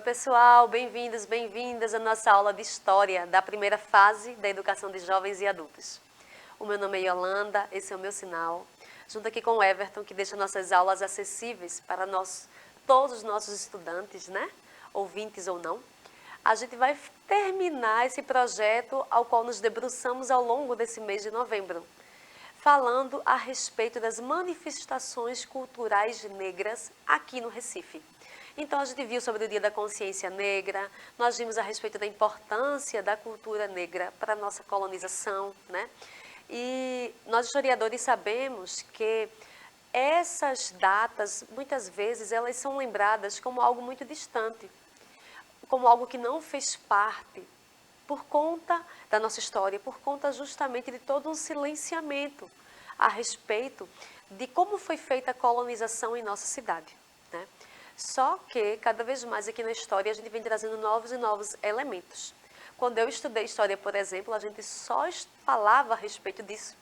pessoal, bem-vindos, bem-vindas à nossa aula de História da primeira fase da Educação de Jovens e Adultos. O meu nome é Yolanda, esse é o meu sinal, junto aqui com o Everton, que deixa nossas aulas acessíveis para todos os nossos estudantes, né? Ouvintes ou não. A gente vai terminar esse projeto ao qual nos debruçamos ao longo desse mês de novembro, falando a respeito das manifestações culturais negras aqui no Recife. Então, a gente viu sobre o Dia da Consciência Negra, nós vimos a respeito da importância da cultura negra para a nossa colonização, né? E nós, historiadores, sabemos que essas datas, muitas vezes, elas são lembradas como algo muito distante, como algo que não fez parte por conta da nossa história, por conta justamente de todo um silenciamento a respeito de como foi feita a colonização em nossa cidade, né? Só que, cada vez mais aqui na história, a gente vem trazendo novos e novos elementos. Quando eu estudei história, por exemplo, a gente só falava a respeito disso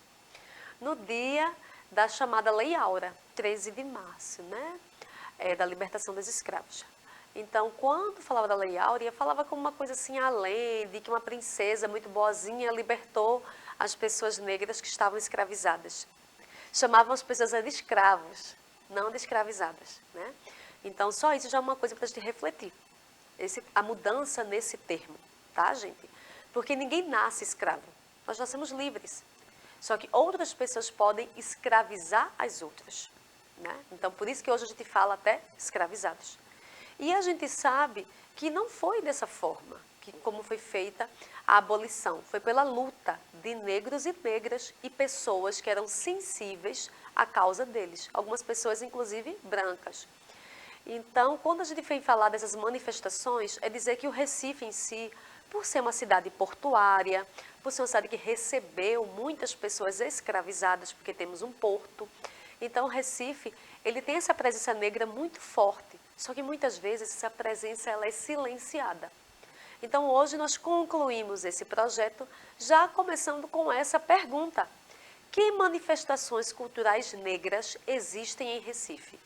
no dia da chamada Lei Áurea, 13 de março, né? Da libertação dos escravos. Então, quando falava da Lei Áurea, falava como uma coisa assim além, de que uma princesa muito boazinha libertou as pessoas negras que estavam escravizadas. Chamavam as pessoas de escravos, não de escravizadas, né? Então, só isso já é uma coisa para a gente refletir. A mudança nesse termo, tá, gente? Porque ninguém nasce escravo. Nós nascemos livres. Só que outras pessoas podem escravizar as outras, né? Então, por isso que hoje a gente fala até escravizados. E a gente sabe que não foi dessa forma, que como foi feita a abolição. Foi pela luta de negros e negras e pessoas que eram sensíveis à causa deles. Algumas pessoas, inclusive, brancas. Então, quando a gente vem falar dessas manifestações, é dizer que o Recife em si, por ser uma cidade portuária, por ser uma cidade que recebeu muitas pessoas escravizadas, porque temos um porto, então o Recife, ele tem essa presença negra muito forte, só que muitas vezes essa presença ela é silenciada. Então, hoje nós concluímos esse projeto já começando com essa pergunta: que manifestações culturais negras existem em Recife?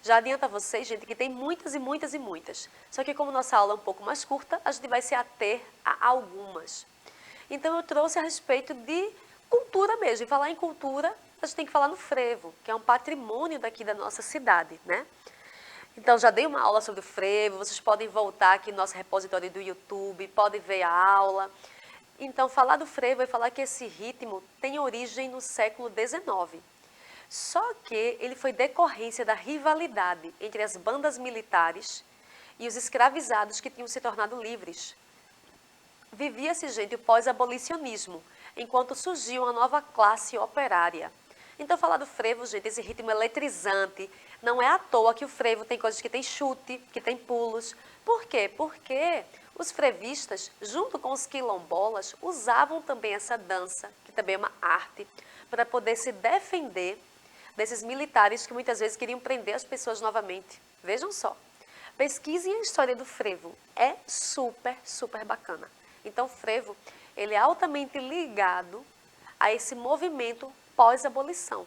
Já adianta a vocês, gente, que tem muitas e muitas e muitas. Só que como nossa aula é um pouco mais curta, a gente vai se ater a algumas. Então eu trouxe a respeito de cultura mesmo. E falar em cultura, a gente tem que falar no frevo, que é um patrimônio daqui da nossa cidade, né? Então já dei uma aula sobre o frevo, vocês podem voltar aqui no nosso repositório do YouTube, podem ver a aula. Então falar do frevo é falar que esse ritmo tem origem no século XIX. Só que ele foi decorrência da rivalidade entre as bandas militares e os escravizados que tinham se tornado livres. Vivia-se, gente, o pós-abolicionismo, enquanto surgiu uma nova classe operária. Então, falar do frevo, gente, esse ritmo eletrizante, não é à toa que o frevo tem coisas que tem chute, que tem pulos. Por quê? Porque os frevistas, junto com os quilombolas, usavam também essa dança, que também é uma arte, para poder se defender desses militares que muitas vezes queriam prender as pessoas novamente. Vejam só. Pesquisem a história do frevo. É super, super bacana. Então, o frevo, ele é altamente ligado a esse movimento pós-abolição.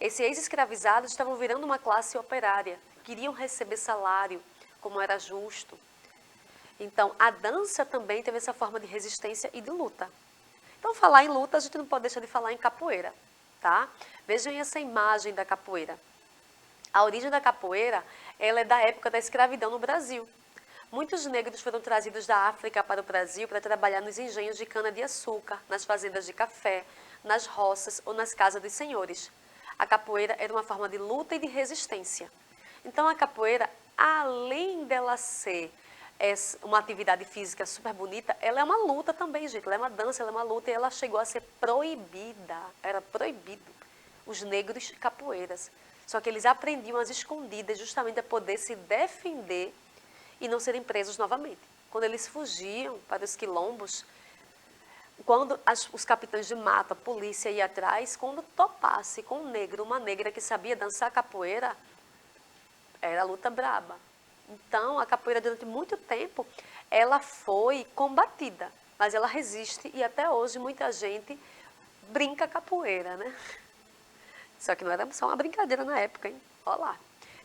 Esses ex-escravizados estavam virando uma classe operária, queriam receber salário, como era justo. Então, a dança também teve essa forma de resistência e de luta. Então, falar em luta, a gente não pode deixar de falar em capoeira, tá? Vejam essa imagem da capoeira. A origem da capoeira, ela é da época da escravidão no Brasil. Muitos negros foram trazidos da África para o Brasil para trabalhar nos engenhos de cana-de-açúcar, nas fazendas de café, nas roças ou nas casas dos senhores. A capoeira era uma forma de luta e de resistência. Então, a capoeira, além dela ser uma atividade física super bonita, ela é uma luta também, gente. Ela é uma dança, ela é uma luta e ela chegou a ser proibida. Era proibido os negros capoeiras. Só que eles aprendiam às escondidas justamente para poder se defender e não serem presos novamente. Quando eles fugiam para os quilombos, quando os capitães de mato, a polícia ia atrás, quando topasse com um negro, uma negra que sabia dançar capoeira, era luta braba. Então, a capoeira, durante muito tempo, ela foi combatida, mas ela resiste e até hoje muita gente brinca capoeira, né? Só que não era só uma brincadeira na época, hein? Olha lá.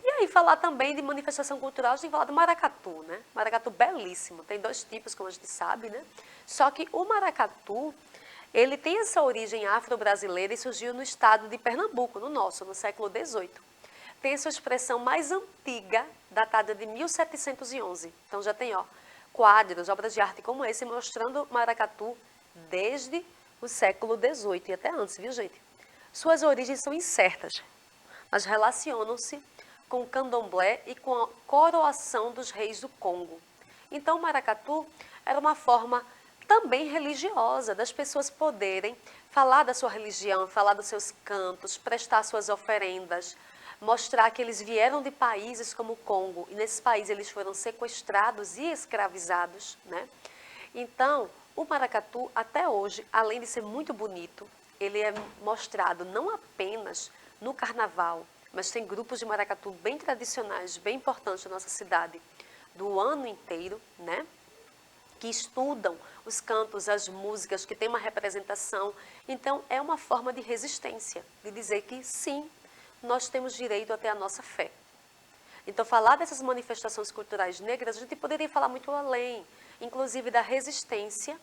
E aí falar também de manifestação cultural, a gente tem que falar do maracatu, né? Maracatu belíssimo, tem 2 tipos, como a gente sabe, né? Só que o maracatu, ele tem essa origem afro-brasileira e surgiu no estado de Pernambuco, no nosso, no século XVIII. Tem sua expressão mais antiga, datada de 1711. Então já tem, ó, quadros, obras de arte como esse, mostrando o maracatu desde o século XVIII e até antes, viu, gente? Suas origens são incertas, mas relacionam-se com o candomblé e com a coroação dos reis do Congo. Então, o maracatu era uma forma também religiosa das pessoas poderem falar da sua religião, falar dos seus cantos, prestar suas oferendas, mostrar que eles vieram de países como o Congo e nesses países eles foram sequestrados e escravizados, né? Então, o maracatu até hoje, além de ser muito bonito, ele é mostrado não apenas no carnaval, mas tem grupos de maracatu bem tradicionais, bem importantes na nossa cidade, do ano inteiro, né? Que estudam os cantos, as músicas, que tem uma representação. Então, é uma forma de resistência, de dizer que sim, nós temos direito a ter a nossa fé. Então, falar dessas manifestações culturais negras, a gente poderia falar muito além, inclusive da resistência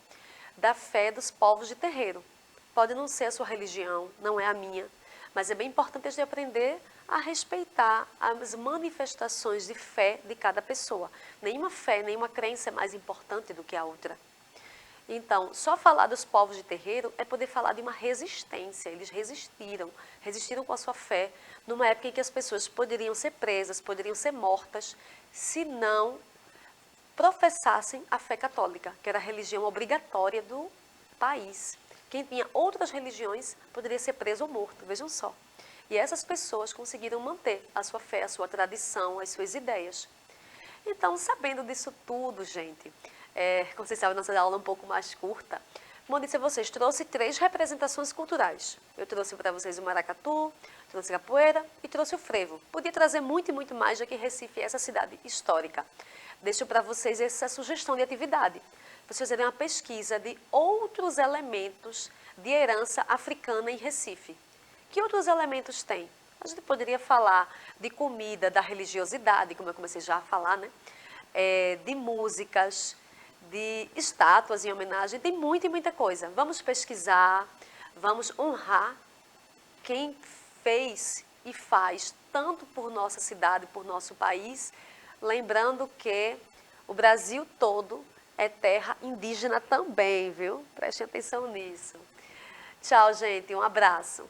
da fé dos povos de terreiro. Pode não ser a sua religião, não é a minha, mas é bem importante a gente aprender a respeitar as manifestações de fé de cada pessoa. Nenhuma fé, nenhuma crença é mais importante do que a outra. Então, só falar dos povos de terreiro é poder falar de uma resistência. Eles resistiram com a sua fé, numa época em que as pessoas poderiam ser presas, poderiam ser mortas, se não professassem a fé católica, que era a religião obrigatória do país. Quem tinha outras religiões poderia ser preso ou morto, vejam só. E essas pessoas conseguiram manter a sua fé, a sua tradição, as suas ideias. Então, sabendo disso tudo, gente, como vocês sabem, nossa aula é um pouco mais curta. Como eu disse a vocês, trouxe 3 representações culturais. Eu trouxe para vocês o maracatu, trouxe a capoeira e trouxe o frevo. Podia trazer muito e muito mais, já que Recife é essa cidade histórica. Deixo para vocês essa sugestão de atividade. Vocês fazerem uma pesquisa de outros elementos de herança africana em Recife. Que outros elementos tem? A gente poderia falar de comida, da religiosidade, como eu comecei já a falar, né? De músicas, de estátuas em homenagem, tem muita e muita coisa. Vamos pesquisar, vamos honrar quem fez e faz tanto por nossa cidade, por nosso país, lembrando que o Brasil todo é terra indígena também, viu? Prestem atenção nisso. Tchau, gente. Um abraço.